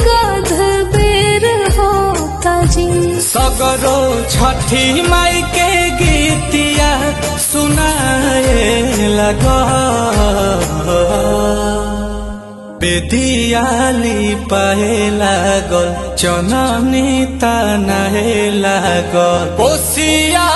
गध बेर होता जी। सगरो छठी माई के गीतिया सुनाए लगा, बेदियाली पाए लागल, चननी तनाए लागल, कोसिया